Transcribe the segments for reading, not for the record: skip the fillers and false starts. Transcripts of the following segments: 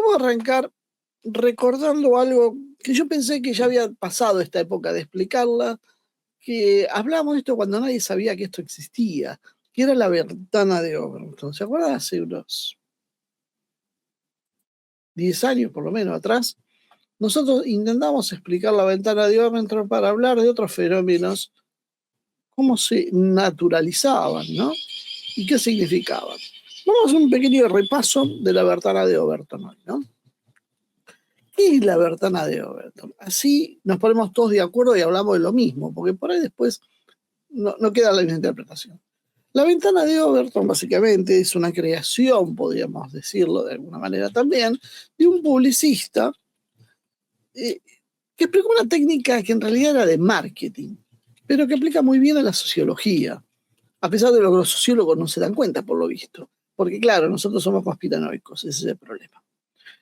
Vamos a arrancar recordando algo que yo pensé que ya había pasado esta época de explicarla, que hablamos de esto cuando nadie sabía que esto existía, que era la ventana de Overton. ¿Se acuerdan? Hace unos 10 años por lo menos atrás, nosotros intentamos explicar la ventana de Overton para hablar de otros fenómenos, cómo se naturalizaban, ¿no? Y qué significaban. Vamos a hacer un pequeño repaso de la ventana de Overton hoy, ¿no? ¿Qué es la ventana de Overton? Así nos ponemos todos de acuerdo y hablamos de lo mismo, porque por ahí después no queda la misma interpretación. La ventana de Overton básicamente es una creación, podríamos decirlo de alguna manera también, de un publicista que aplicó una técnica que en realidad era de marketing, pero que aplica muy bien a la sociología, a pesar de lo que los sociólogos no se dan cuenta, por lo visto. Porque claro, nosotros somos conspiranoicos, ese es el problema.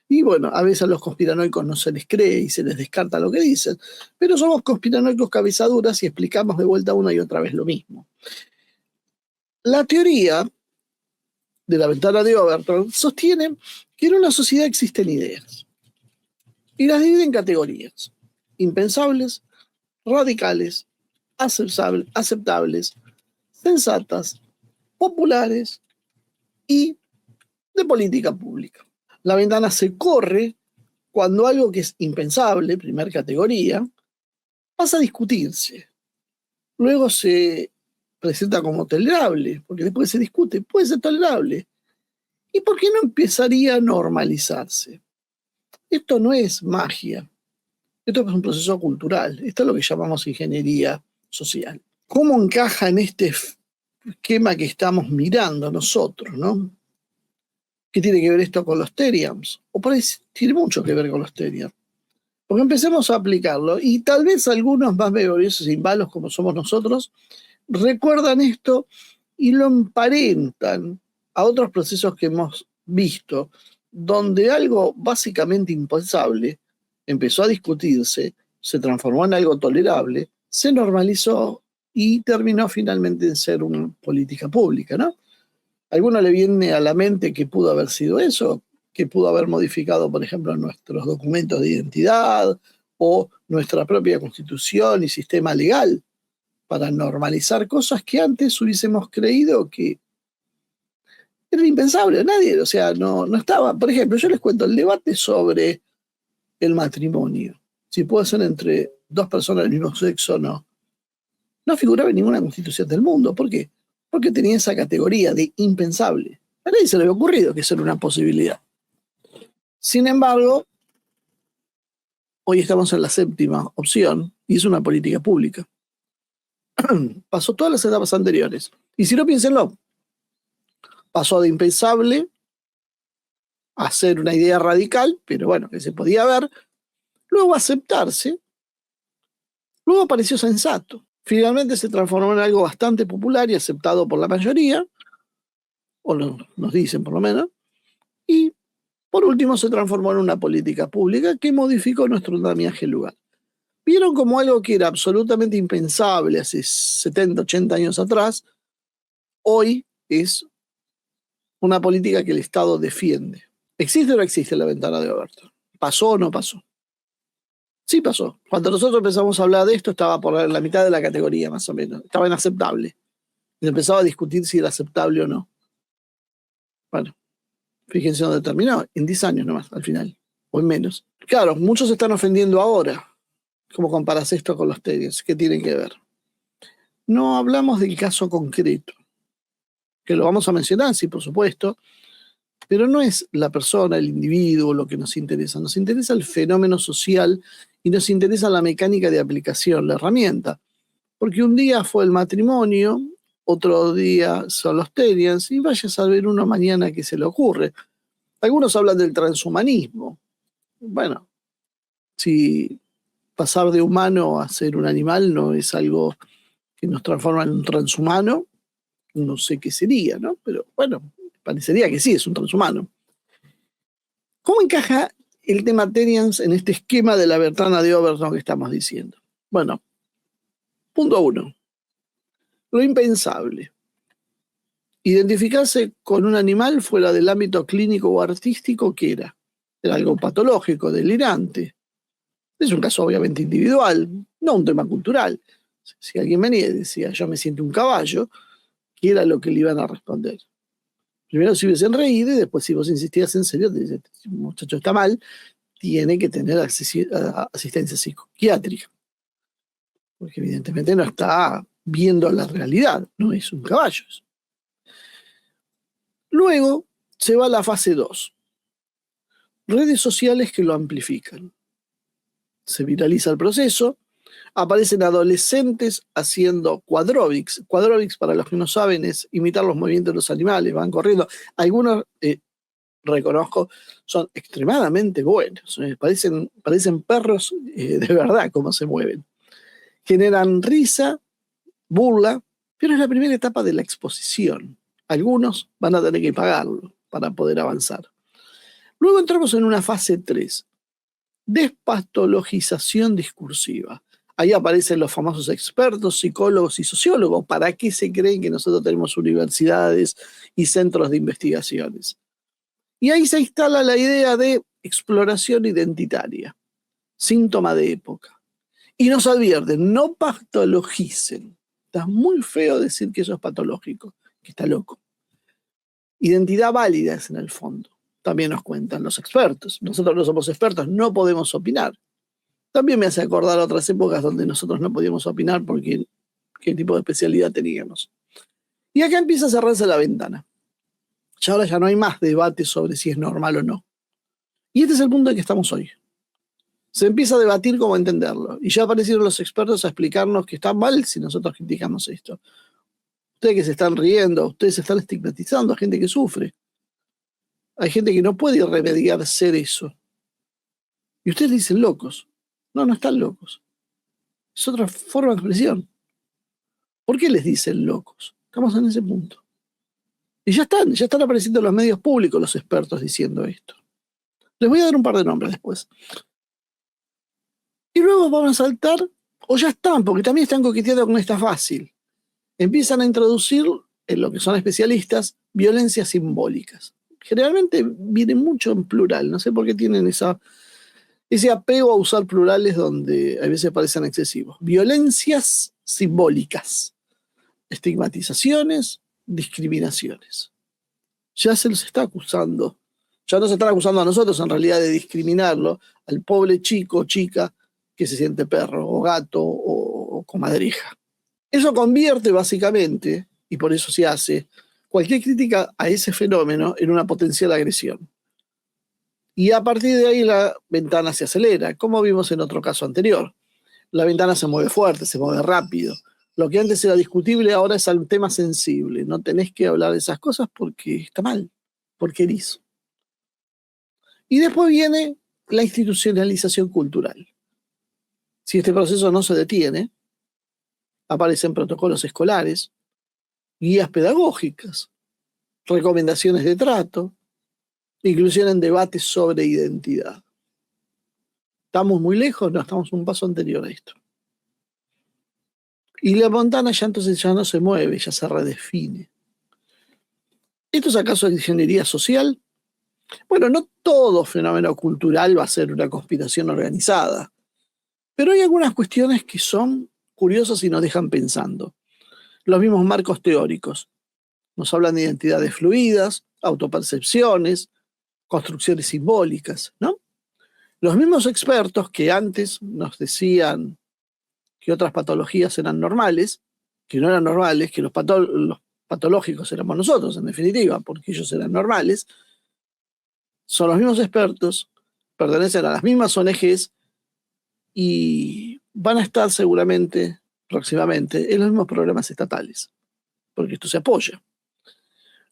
Y bueno, a veces a los conspiranoicos no se les cree y se les descarta lo que dicen, pero somos conspiranoicos cabezaduras y explicamos de vuelta una y otra vez lo mismo. La teoría de la ventana de Overton sostiene que en una sociedad existen ideas y las divide en categorías: impensables, radicales, aceptables, sensatas, populares y de política pública. La ventana se corre cuando algo que es impensable, primera categoría, pasa a discutirse. Luego se presenta como tolerable, porque después se discute, puede ser tolerable. ¿Y por qué no empezaría a normalizarse? Esto no es magia, esto es un proceso cultural, esto es lo que llamamos ingeniería social. ¿Cómo encaja en este esquema que estamos mirando nosotros, ¿no? ¿Qué tiene que ver esto con los Terians? O por ahí tiene mucho que ver con los Terians. Porque empecemos a aplicarlo y tal vez algunos más memoriosos y malos como somos nosotros recuerdan esto y lo emparentan a otros procesos que hemos visto, donde algo básicamente impensable empezó a discutirse, se transformó en algo tolerable, se normalizó y terminó finalmente en ser una política pública, ¿no? ¿A alguno le viene a la mente que pudo haber sido eso? Que pudo haber modificado, por ejemplo, nuestros documentos de identidad o nuestra propia constitución y sistema legal para normalizar cosas que antes hubiésemos creído que era impensable. Nadie, o sea, no estaba. Por ejemplo, yo les cuento el debate sobre el matrimonio, si puede ser entre dos personas del mismo sexo o no. No figuraba en ninguna constitución del mundo. ¿Por qué? Porque tenía esa categoría de impensable. A nadie se le había ocurrido que eso era una posibilidad. Sin embargo, hoy estamos en la séptima opción y es una política pública. Pasó todas las etapas anteriores. Y si no, piénsenlo. Pasó de impensable a ser una idea radical, pero bueno, que se podía ver. Luego aceptarse. Luego apareció sensato. Finalmente se transformó en algo bastante popular y aceptado por la mayoría, o nos dicen por lo menos, y por último se transformó en una política pública que modificó nuestro andamiaje lugar. Vieron como algo que era absolutamente impensable hace 70, 80 años atrás, hoy es una política que el Estado defiende. ¿Existe o no existe la ventana de Overton? ¿Pasó o no pasó? Sí pasó. Cuando nosotros empezamos a hablar de esto estaba por la mitad de la categoría más o menos, estaba inaceptable. Y empezaba a discutir si era aceptable o no. Bueno, fíjense dónde terminó, en 10 años nomás, al final, o en menos. Claro, muchos se están ofendiendo ahora. ¿Cómo comparas esto con los Terians? ¿Qué tienen que ver? No hablamos del caso concreto, que lo vamos a mencionar, sí, por supuesto, pero no es la persona, el individuo lo que nos interesa el fenómeno social y nos interesa la mecánica de aplicación, la herramienta. Porque un día fue el matrimonio, otro día son los Terians, y vaya a saber uno mañana qué se le ocurre. Algunos hablan del transhumanismo. Bueno, si pasar de humano a ser un animal no es algo que nos transforma en un transhumano, no sé qué sería, ¿no? Pero bueno, parecería que sí, es un transhumano. ¿Cómo encaja el tema Terians en este esquema de la ventana de Overton que estamos diciendo? Bueno, punto 1. Lo impensable. Identificarse con un animal fuera del ámbito clínico o artístico, ¿qué era? era algo patológico, delirante. Es un caso obviamente individual, no un tema cultural. Si alguien venía y decía, yo me siento un caballo, ¿qué era lo que le iban a responder? Primero se hubiesen reído y después si vos insistías en serio, te dicen, este muchacho está mal, tiene que tener asistencia psiquiátrica. Porque evidentemente no está viendo la realidad, no es un caballo. Luego se va a la fase 2. Redes sociales que lo amplifican. Se viraliza el proceso, aparecen adolescentes haciendo quadrobics. Quadrobics, para los que no saben, es imitar los movimientos de los animales, van corriendo. Algunos, reconozco, son extremadamente buenos. Parecen perros de verdad cómo se mueven. Generan risa, burla, pero es la primera etapa de la exposición. Algunos van a tener que pagarlo para poder avanzar. Luego entramos en una fase 3, despatologización discursiva. Ahí aparecen los famosos expertos, psicólogos y sociólogos. ¿Para qué se creen que nosotros tenemos universidades y centros de investigaciones? Y ahí se instala la idea de exploración identitaria, síntoma de época. Y nos advierten, no patologicen. Está muy feo decir que eso es patológico, que está loco. Identidad válida es en el fondo. También nos cuentan los expertos. Nosotros no somos expertos, no podemos opinar. También me hace acordar a otras épocas donde nosotros no podíamos opinar porque qué tipo de especialidad teníamos. Y acá empieza a cerrarse la ventana. Ya ahora ya no hay más debate sobre si es normal o no. Y este es el punto en que estamos hoy. Se empieza a debatir cómo entenderlo. Y ya aparecieron los expertos a explicarnos que está mal si nosotros criticamos esto. Ustedes que se están riendo, ustedes se están estigmatizando a gente que sufre. Hay gente que no puede remediar ser eso. Y ustedes dicen locos. No, no están locos. Es otra forma de expresión. ¿Por qué les dicen locos? Estamos en ese punto. Y ya están apareciendo en los medios públicos los expertos diciendo esto. Les voy a dar un par de nombres después. Y luego van a saltar, o ya están, porque también están coqueteando con esta fácil. Empiezan a introducir, en lo que son especialistas, violencias simbólicas. Generalmente viene mucho en plural, no sé por qué tienen ese apego a usar plurales donde a veces parecen excesivos. Violencias simbólicas, estigmatizaciones, discriminaciones. Ya se los está acusando, ya nos están acusando a nosotros en realidad de discriminarlo, al pobre chico o chica que se siente perro o gato o comadreja. Eso convierte básicamente, y por eso se hace, cualquier crítica a ese fenómeno en una potencial agresión. Y a partir de ahí la ventana se acelera, como vimos en otro caso anterior. La ventana se mueve fuerte, se mueve rápido. Lo que antes era discutible ahora es un tema sensible. No tenés que hablar de esas cosas porque está mal, porque eres. Y después viene la institucionalización cultural. Si este proceso no se detiene, aparecen protocolos escolares, guías pedagógicas, recomendaciones de trato, inclusión en debates sobre identidad. ¿Estamos muy lejos? No, estamos un paso anterior a esto. Y la ventana ya entonces ya no se mueve, ya se redefine. ¿Esto es acaso ingeniería social? Bueno, no todo fenómeno cultural va a ser una conspiración organizada, pero hay algunas cuestiones que son curiosas y nos dejan pensando. Los mismos marcos teóricos nos hablan de identidades fluidas, autopercepciones, construcciones simbólicas, ¿no? Los mismos expertos que antes nos decían que otras patologías eran normales, que no eran normales, que los patológicos éramos nosotros, en definitiva, porque ellos eran normales, son los mismos expertos, pertenecen a las mismas ONGs y van a estar seguramente, próximamente, en los mismos programas estatales, porque esto se apoya.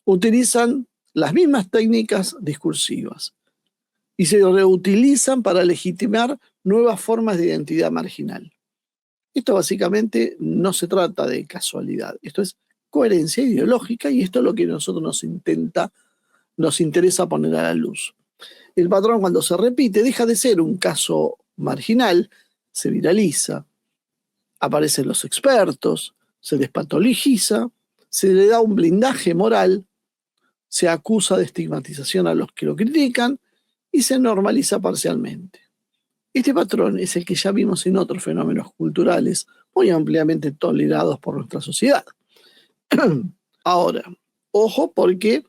Utilizan las mismas técnicas discursivas y se reutilizan para legitimar nuevas formas de identidad marginal. Esto básicamente no se trata de casualidad, esto es coherencia ideológica y esto es lo que a nosotros nos interesa poner a la luz. El patrón cuando se repite deja de ser un caso marginal, se viraliza, aparecen los expertos, se despatologiza, se le da un blindaje moral, se acusa de estigmatización a los que lo critican y se normaliza parcialmente. Este patrón es el que ya vimos en otros fenómenos culturales muy ampliamente tolerados por nuestra sociedad. Ahora, ojo, porque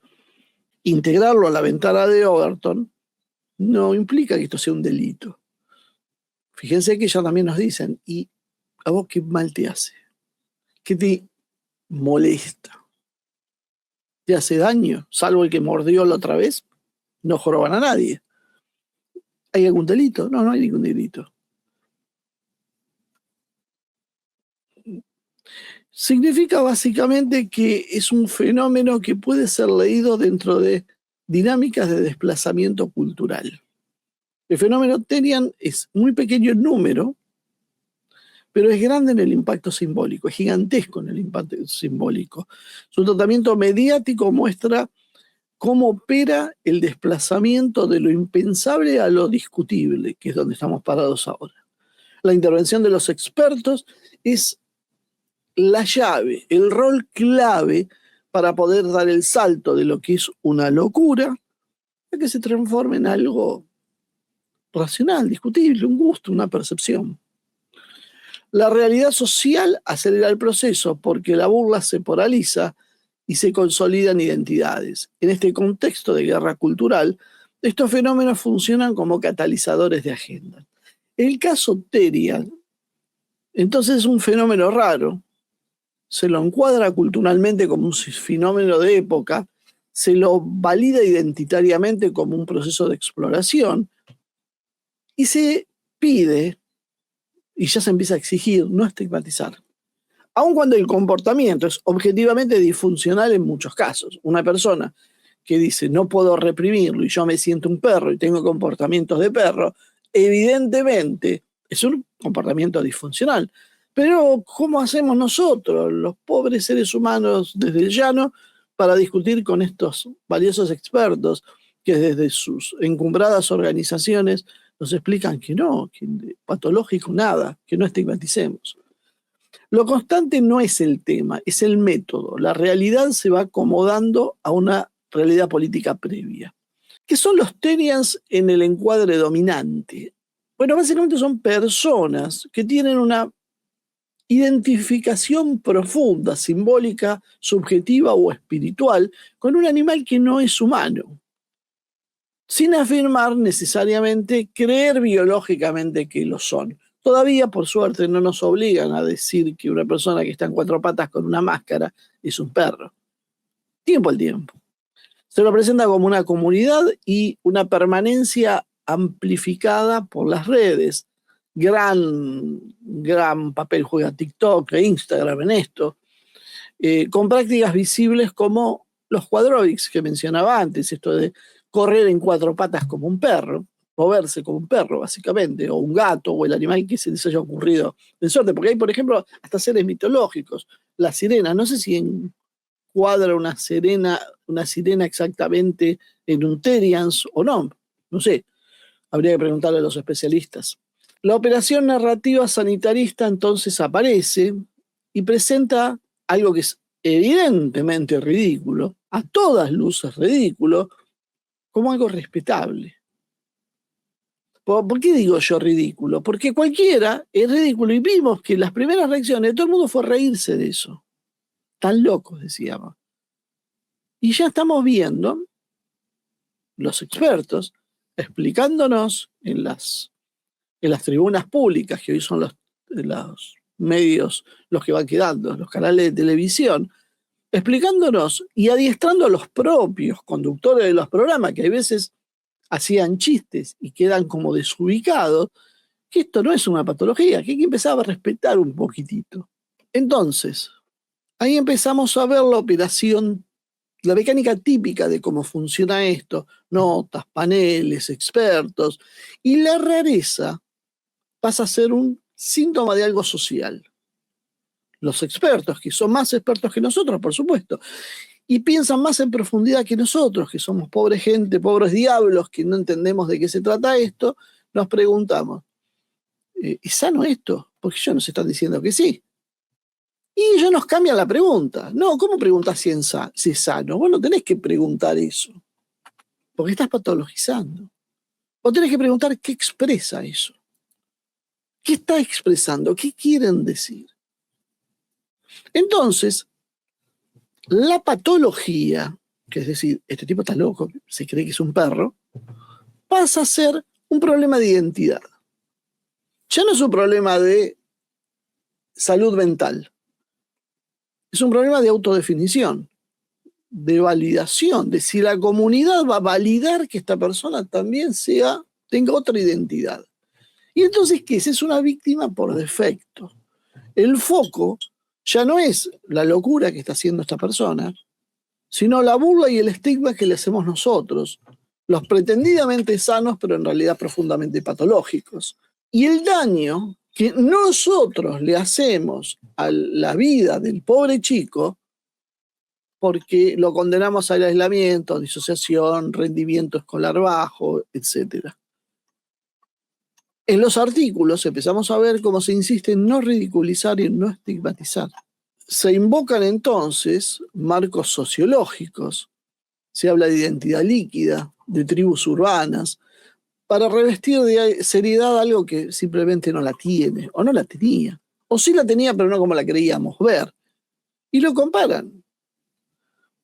integrarlo a la ventana de Overton no implica que esto sea un delito. Fíjense que ellos también nos dicen, ¿y a vos qué mal te hace? ¿Qué te molesta? ¿Te hace daño? Salvo el que mordió la otra vez, no joroban a nadie. ¿Hay algún delito? No, no hay ningún delito. Significa básicamente que es un fenómeno que puede ser leído dentro de dinámicas de desplazamiento cultural. El fenómeno Tenian es muy pequeño en número, pero es grande en el impacto simbólico, es gigantesco en el impacto simbólico. Su tratamiento mediático muestra cómo opera el desplazamiento de lo impensable a lo discutible, que es donde estamos parados ahora. La intervención de los expertos es la llave, el rol clave para poder dar el salto de lo que es una locura a que se transforme en algo racional, discutible, un gusto, una percepción. La realidad social acelera el proceso porque la burla se polariza y se consolidan identidades. En este contexto de guerra cultural, estos fenómenos funcionan como catalizadores de agenda. El caso Terian, entonces, es un fenómeno raro, se lo encuadra culturalmente como un fenómeno de época, se lo valida identitariamente como un proceso de exploración y se pide, y ya se empieza a exigir, no estigmatizar. Aun cuando el comportamiento es objetivamente disfuncional en muchos casos. Una persona que dice no puedo reprimirlo y yo me siento un perro y tengo comportamientos de perro, evidentemente es un comportamiento disfuncional. Pero ¿cómo hacemos nosotros, los pobres seres humanos desde el llano, para discutir con estos valiosos expertos que desde sus encumbradas organizaciones nos explican que no, que patológico nada, que no estigmaticemos? Lo constante no es el tema, es el método. La realidad se va acomodando a una realidad política previa. ¿Qué son los Tenians en el encuadre dominante? Bueno, básicamente son personas que tienen una identificación profunda, simbólica, subjetiva o espiritual con un animal que no es humano, sin afirmar necesariamente creer biológicamente que lo son. Todavía, por suerte, no nos obligan a decir que una persona que está en cuatro patas con una máscara es un perro. Tiempo al tiempo. Se lo presenta como una comunidad y una permanencia amplificada por las redes. Gran papel juega TikTok e Instagram en esto, con prácticas visibles como los quadroics que mencionaba antes, esto de correr en cuatro patas como un perro, moverse como un perro, básicamente, o un gato, o el animal que se les haya ocurrido de suerte, porque hay, por ejemplo, hasta seres mitológicos, la sirena, no sé si encuadra una sirena exactamente en un Terians o no, no sé, habría que preguntarle a los especialistas. La operación narrativa sanitarista entonces aparece y presenta algo que es evidentemente ridículo, a todas luces ridículo, como algo respetable. ¿Por qué digo yo ridículo? Porque cualquiera es ridículo y vimos que las primeras reacciones de todo el mundo fue reírse de eso. Tan locos, decíamos. Y ya estamos viendo los expertos explicándonos en las tribunas públicas, que hoy son los medios los que van quedando, los canales de televisión, explicándonos y adiestrando a los propios conductores de los programas, que a veces hacían chistes y quedan como desubicados, que esto no es una patología, que hay que empezar a respetar un poquitito. Entonces, ahí empezamos a ver la operación, la mecánica típica de cómo funciona esto, notas, paneles, expertos, y la rareza pasa a ser un síntoma de algo social. Los expertos, que son más expertos que nosotros, por supuesto, y piensan más en profundidad que nosotros, que somos pobre gente, pobres diablos, que no entendemos de qué se trata esto, nos preguntamos, ¿es sano esto? Porque ellos nos están diciendo que sí. Y ellos nos cambian la pregunta. No, ¿cómo preguntas si es sano? Vos no tenés que preguntar eso, porque estás patologizando. O tenés que preguntar qué expresa eso. ¿Qué está expresando? ¿Qué quieren decir? Entonces, la patología, que es decir, este tipo está loco, se cree que es un perro, pasa a ser un problema de identidad. Ya no es un problema de salud mental, es un problema de autodefinición, de validación, de si la comunidad va a validar que esta persona también tenga otra identidad. Y entonces, ¿qué es? Es una víctima por defecto. El foco ya no es la locura que está haciendo esta persona, sino la burla y el estigma que le hacemos nosotros, los pretendidamente sanos, pero en realidad profundamente patológicos. Y el daño que nosotros le hacemos a la vida del pobre chico, porque lo condenamos al aislamiento, disociación, rendimiento escolar bajo, etc. En los artículos empezamos a ver cómo se insiste en no ridiculizar y en no estigmatizar. Se invocan entonces marcos sociológicos, se habla de identidad líquida, de tribus urbanas, para revestir de seriedad algo que simplemente no la tiene, o no la tenía, o sí la tenía pero no como la creíamos ver. Y lo comparan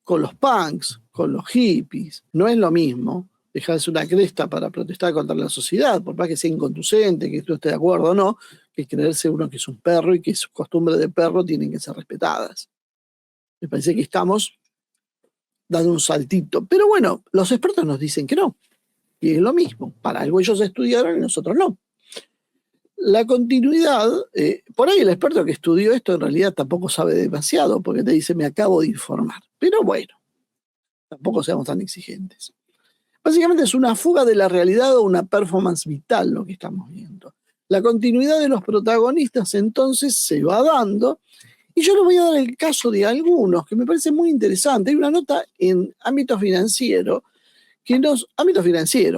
con los punks, con los hippies. No es lo mismo dejarse una cresta para protestar contra la sociedad, por más que sea inconducente, que tú estés de acuerdo o no, que creerse uno que es un perro y que sus costumbres de perro tienen que ser respetadas. Me parece que estamos dando un saltito. Pero bueno, los expertos nos dicen que no. Y es lo mismo. Para algo ellos estudiaron y nosotros no. La continuidad, por ahí el experto que estudió esto en realidad tampoco sabe demasiado, porque te dice, me acabo de informar. Pero bueno, tampoco seamos tan exigentes. Básicamente es una fuga de la realidad o una performance vital lo que estamos viendo. La continuidad de los protagonistas entonces se va dando, y yo les voy a dar el caso de algunos que me parece muy interesante. Hay una nota en ámbito financiero,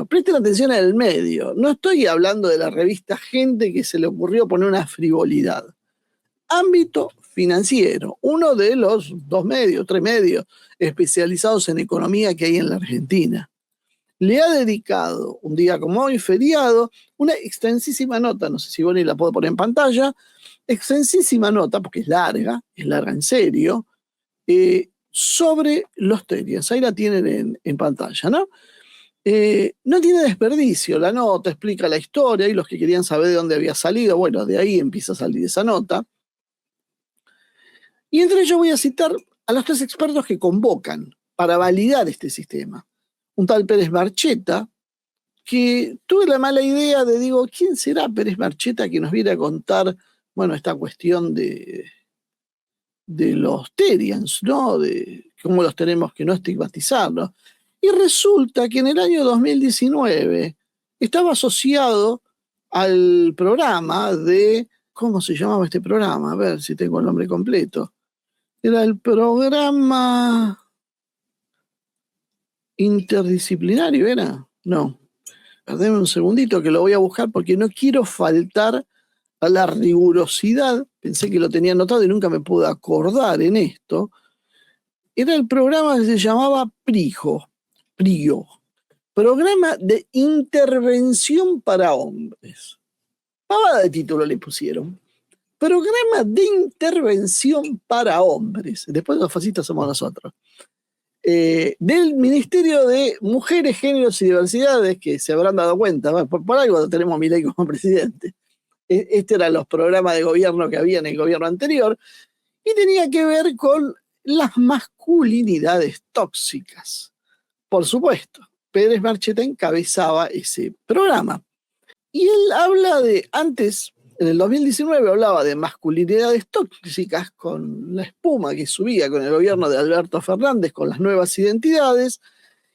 presten atención al medio. No estoy hablando de la revista Gente que se le ocurrió poner una frivolidad. Ámbito financiero, uno de los 3 medios especializados en economía que hay en la Argentina. Le ha dedicado, un día como hoy, feriado, una extensísima nota, no sé si Bonnie la puedo poner en pantalla, extensísima nota, porque es larga en serio, sobre los Terians. Ahí la tienen en pantalla, ¿no? No tiene desperdicio, la nota explica la historia y los que querían saber de dónde había salido, bueno, de ahí empieza a salir esa nota. Y entre ellos voy a citar a los 3 expertos que convocan para validar este sistema. Un tal Pérez Marcheta, que tuve la mala idea de, digo, ¿quién será Pérez Marcheta que nos viene a contar, bueno, esta cuestión de los Terians, ¿no? De cómo los tenemos que no estigmatizar, ¿no? Y resulta que en el año 2019 estaba asociado al programa de, ¿cómo se llamaba este programa? A ver si tengo el nombre completo. Era el programa interdisciplinario, ¿era? No. Perdeme un segundito que lo voy a buscar porque no quiero faltar a la rigurosidad. Pensé que lo tenía anotado y nunca me pude acordar en esto. Era el programa que se llamaba PRIO, Programa de Intervención para Hombres. Pavada de título le pusieron. Programa de Intervención para Hombres. Después los fascistas somos nosotros. Del Ministerio de Mujeres, Géneros y Diversidades, que se habrán dado cuenta, por algo tenemos a Milei como presidente. Este eran los programas de gobierno que había en el gobierno anterior, y tenía que ver con las masculinidades tóxicas. Por supuesto, Pérez Marcheta encabezaba ese programa. Y él habla antes, en el 2019, hablaba de masculinidades tóxicas con la espuma que subía con el gobierno de Alberto Fernández, con las nuevas identidades,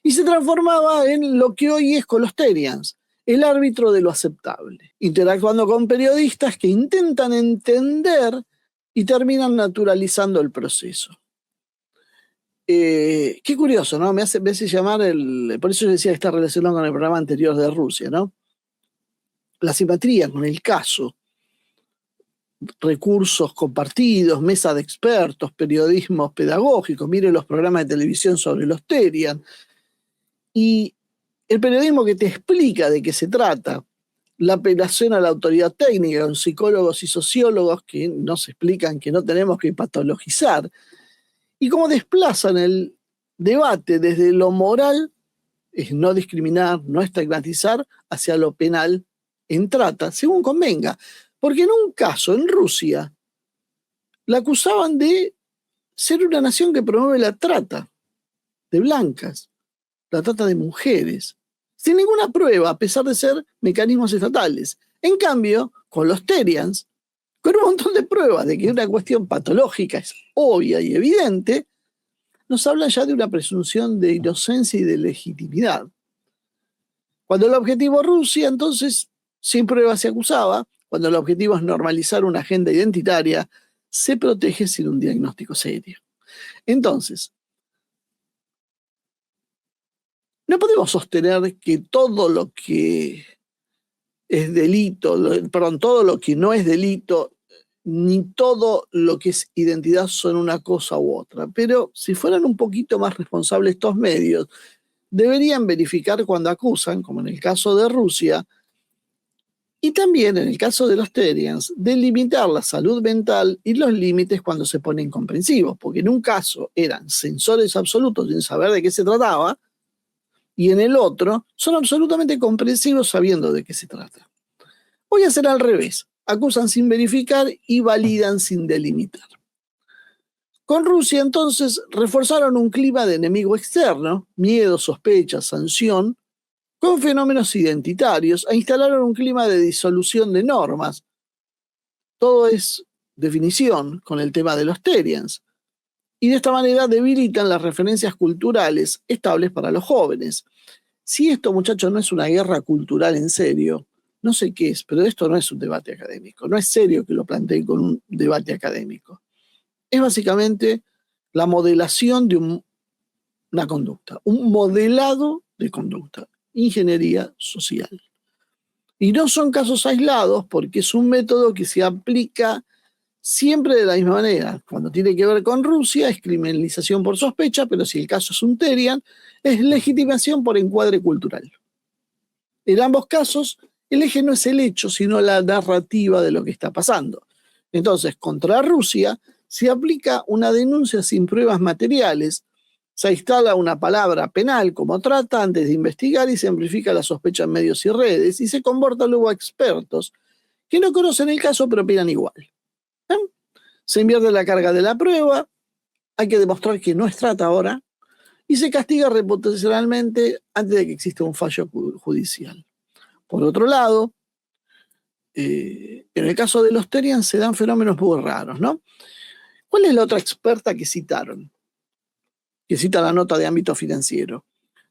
y se transformaba en lo que hoy es con los Terians, el árbitro de lo aceptable, interactuando con periodistas que intentan entender y terminan naturalizando el proceso. Qué curioso, ¿no? Me hace llamar por eso yo decía que está relacionado con el programa anterior de Rusia, ¿no? La simpatría con el caso, recursos compartidos, mesa de expertos, periodismo pedagógico, mire los programas de televisión sobre los Terian. Y el periodismo que te explica de qué se trata, la apelación a la autoridad técnica, con psicólogos y sociólogos que nos explican que no tenemos que patologizar, y cómo desplazan el debate desde lo moral, es no discriminar, no estigmatizar, hacia lo penal en trata, según convenga. Porque en un caso, en Rusia, la acusaban de ser una nación que promueve la trata de blancas, la trata de mujeres, sin ninguna prueba, a pesar de ser mecanismos estatales. En cambio, con los Terians, con un montón de pruebas de que una cuestión patológica es obvia y evidente, nos habla ya de una presunción de inocencia y de legitimidad. Cuando el objetivo es Rusia, entonces, sin pruebas se acusaba. Cuando el objetivo es normalizar una agenda identitaria, se protege sin un diagnóstico serio. Entonces, no podemos sostener que todo lo que es delito, todo lo que no es delito, ni todo lo que es identidad son una cosa u otra. Pero si fueran un poquito más responsables estos medios, deberían verificar cuando acusan, como en el caso de Rusia, y también en el caso de los Terians, delimitar la salud mental y los límites cuando se ponen incomprensivos, porque en un caso eran censores absolutos sin saber de qué se trataba, y en el otro son absolutamente comprensivos sabiendo de qué se trata. Voy a hacer al revés. Acusan sin verificar y validan sin delimitar. Con Rusia, entonces, reforzaron un clima de enemigo externo, miedo, sospecha, sanción, con fenómenos identitarios, e instalaron un clima de disolución de normas. Todo es definición con el tema de los Terians. Y de esta manera debilitan las referencias culturales estables para los jóvenes. Si esto, muchachos, no es una guerra cultural en serio, no sé qué es, pero esto no es un debate académico. No es serio que lo planteen con un debate académico. Es básicamente la modelación de una conducta, un modelado de conducta, ingeniería social. Y no son casos aislados porque es un método que se aplica siempre de la misma manera. Cuando tiene que ver con Rusia es criminalización por sospecha, pero si el caso es un Terian, es legitimación por encuadre cultural. En ambos casos, el eje no es el hecho, sino la narrativa de lo que está pasando. Entonces, contra Rusia se aplica una denuncia sin pruebas materiales, se instala una palabra penal como trata antes de investigar y se amplifica la sospecha en medios y redes y se convoca luego a expertos que no conocen el caso pero opinan igual. Se invierte la carga de la prueba, hay que demostrar que no es trata ahora y se castiga reputacionalmente antes de que exista un fallo judicial. Por otro lado, en el caso de los Terians se dan fenómenos muy raros, ¿no? ¿Cuál es la otra experta que citaron? Que cita la nota de ámbito financiero.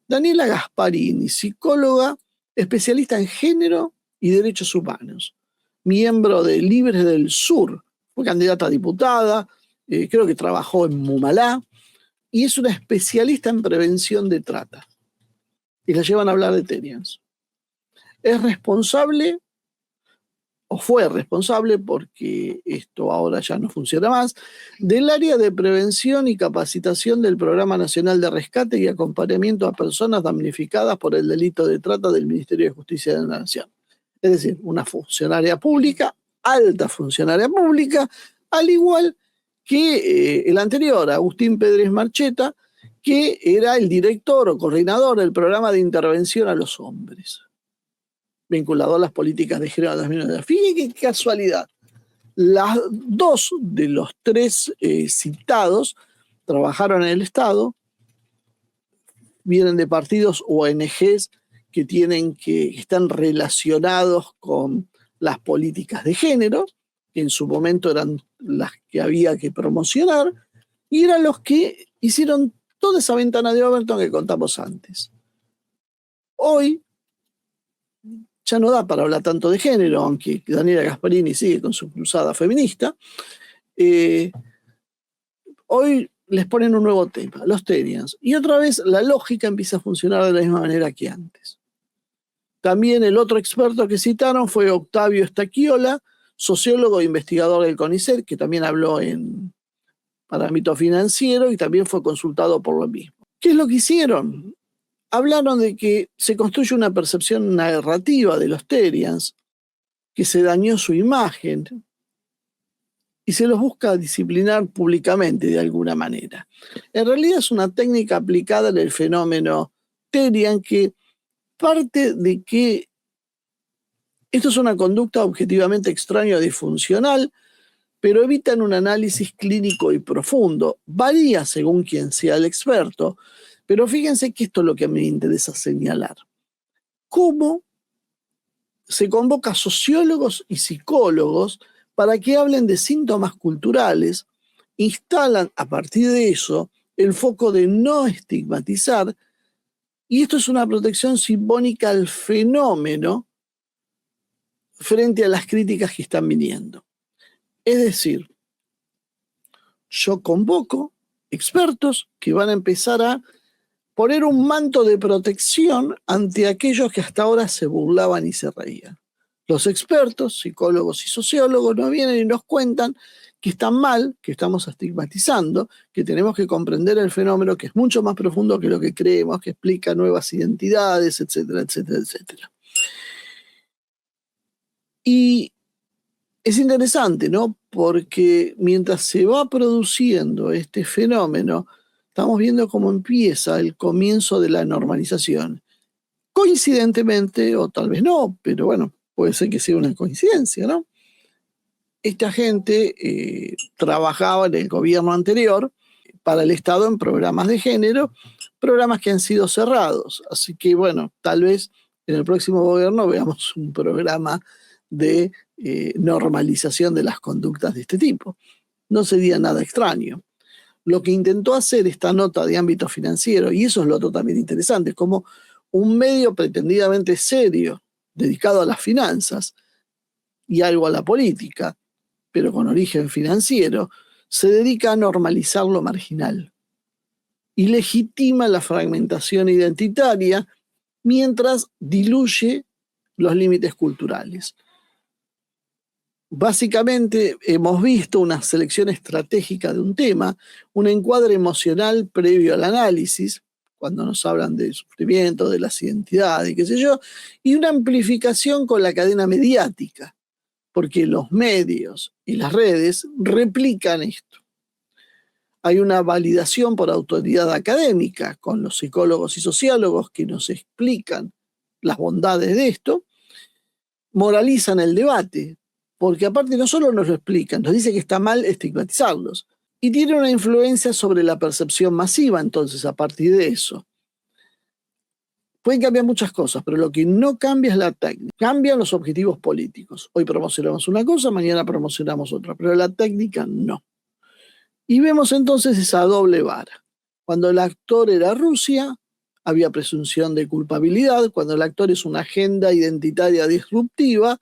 Daniela Gasparini, psicóloga, especialista en género y derechos humanos, miembro de Libres del Sur, fue candidata a diputada, creo que trabajó en Mumalá, y es una especialista en prevención de trata. Y la llevan a hablar de Terians. Es responsable, o fue responsable, porque esto ahora ya no funciona más, del área de prevención y capacitación del Programa Nacional de Rescate y Acompañamiento a Personas Damnificadas por el Delito de Trata del Ministerio de Justicia de la Nación. Es decir, una funcionaria pública, alta funcionaria pública, al igual que el anterior, Agustín Pérez Marcheta, que era el director o coordinador del programa de intervención a los hombres, vinculado a las políticas de género de 2009. Fíjense qué casualidad. Las dos de los tres citados trabajaron en el Estado, vienen de partidos ONGs que están relacionados con las políticas de género, que en su momento eran las que había que promocionar, y eran los que hicieron toda esa ventana de Overton que contamos antes. Hoy ya no da para hablar tanto de género, aunque Daniela Gasparini sigue con su cruzada feminista. Hoy les ponen un nuevo tema, los Terians, y otra vez la lógica empieza a funcionar de la misma manera que antes. También el otro experto que citaron fue Octavio Stachiola, sociólogo e investigador del CONICET, que también habló para ámbito financiero y también fue consultado por lo mismo. ¿Qué es lo que hicieron? hablaron de que se construye una percepción narrativa de los Therians, que se dañó su imagen y se los busca disciplinar públicamente de alguna manera. En realidad es una técnica aplicada en el fenómeno Therian que parte de que esto es una conducta objetivamente extraña o disfuncional, pero evitan un análisis clínico y profundo. Varía según quien sea el experto, pero fíjense que esto es lo que me interesa señalar. ¿Cómo se convoca a sociólogos y psicólogos para que hablen de síntomas culturales, instalan a partir de eso el foco de no estigmatizar, y esto es una protección simbólica al fenómeno frente a las críticas que están viniendo? Es decir, yo convoco expertos que van a empezar a poner un manto de protección ante aquellos que hasta ahora se burlaban y se reían. Los expertos, psicólogos y sociólogos, nos vienen y nos cuentan que está mal, que estamos estigmatizando, que tenemos que comprender el fenómeno, que es mucho más profundo que lo que creemos, que explica nuevas identidades, etcétera, etcétera, etcétera. Y es interesante, ¿no? Porque mientras se va produciendo este fenómeno, estamos viendo cómo empieza el comienzo de la normalización. Coincidentemente, o tal vez no, pero bueno, puede ser que sea una coincidencia, ¿no? Esta gente trabajaba en el gobierno anterior para el Estado en programas de género, programas que han sido cerrados. Así que, bueno, tal vez en el próximo gobierno veamos un programa de normalización de las conductas de este tipo. No sería nada extraño. Lo que intentó hacer esta nota de ámbito financiero, y eso es lo otro también interesante, como un medio pretendidamente serio, dedicado a las finanzas y algo a la política, pero con origen financiero, se dedica a normalizar lo marginal y legitima la fragmentación identitaria mientras diluye los límites culturales. Básicamente hemos visto una selección estratégica de un tema, un encuadre emocional previo al análisis, cuando nos hablan del sufrimiento, de las identidades, qué sé yo, y una amplificación con la cadena mediática, porque los medios y las redes replican esto. Hay una validación por autoridad académica con los psicólogos y sociólogos que nos explican las bondades de esto, moralizan el debate, porque aparte no solo nos lo explican, nos dice que está mal estigmatizarlos, y tiene una influencia sobre la percepción masiva, entonces, a partir de eso. Pueden cambiar muchas cosas, pero lo que no cambia es la técnica. Cambian los objetivos políticos. Hoy promocionamos una cosa, mañana promocionamos otra, pero la técnica no. Y vemos entonces esa doble vara. Cuando el actor era Rusia, había presunción de culpabilidad. Cuando el actor es una agenda identitaria disruptiva,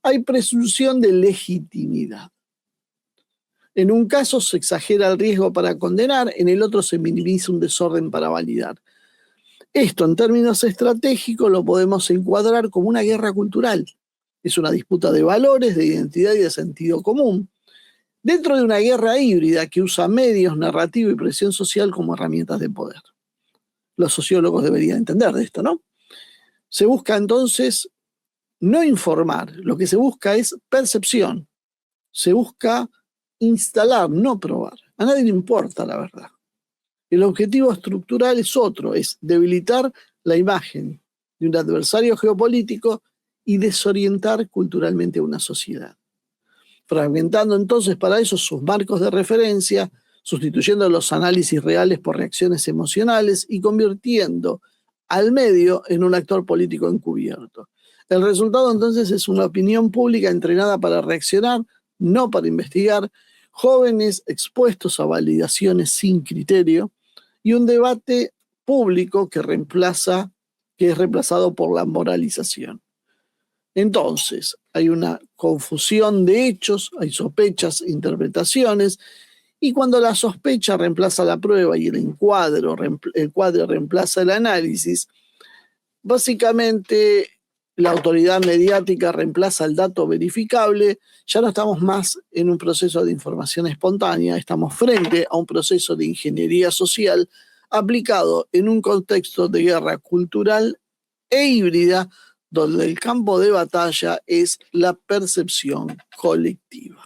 hay presunción de legitimidad. En un caso se exagera el riesgo para condenar, en el otro se minimiza un desorden para validar. Esto, en términos estratégicos, lo podemos encuadrar como una guerra cultural. Es una disputa de valores, de identidad y de sentido común, dentro de una guerra híbrida que usa medios, narrativa y presión social como herramientas de poder. Los sociólogos deberían entender de esto, ¿no? Se busca entonces no informar, lo que se busca es percepción. Se busca instalar, no probar. A nadie le importa la verdad. El objetivo estructural es otro, es debilitar la imagen de un adversario geopolítico y desorientar culturalmente a una sociedad. Fragmentando entonces para eso sus marcos de referencia, sustituyendo los análisis reales por reacciones emocionales y convirtiendo al medio en un actor político encubierto. El resultado entonces es una opinión pública entrenada para reaccionar, no para investigar, jóvenes expuestos a validaciones sin criterio y un debate público que es reemplazado por la moralización. Entonces, hay una confusión de hechos, hay sospechas, interpretaciones, y cuando la sospecha reemplaza la prueba y el cuadro reemplaza el análisis, básicamente la autoridad mediática reemplaza el dato verificable, ya no estamos más en un proceso de información espontánea, estamos frente a un proceso de ingeniería social aplicado en un contexto de guerra cultural e híbrida, donde el campo de batalla es la percepción colectiva.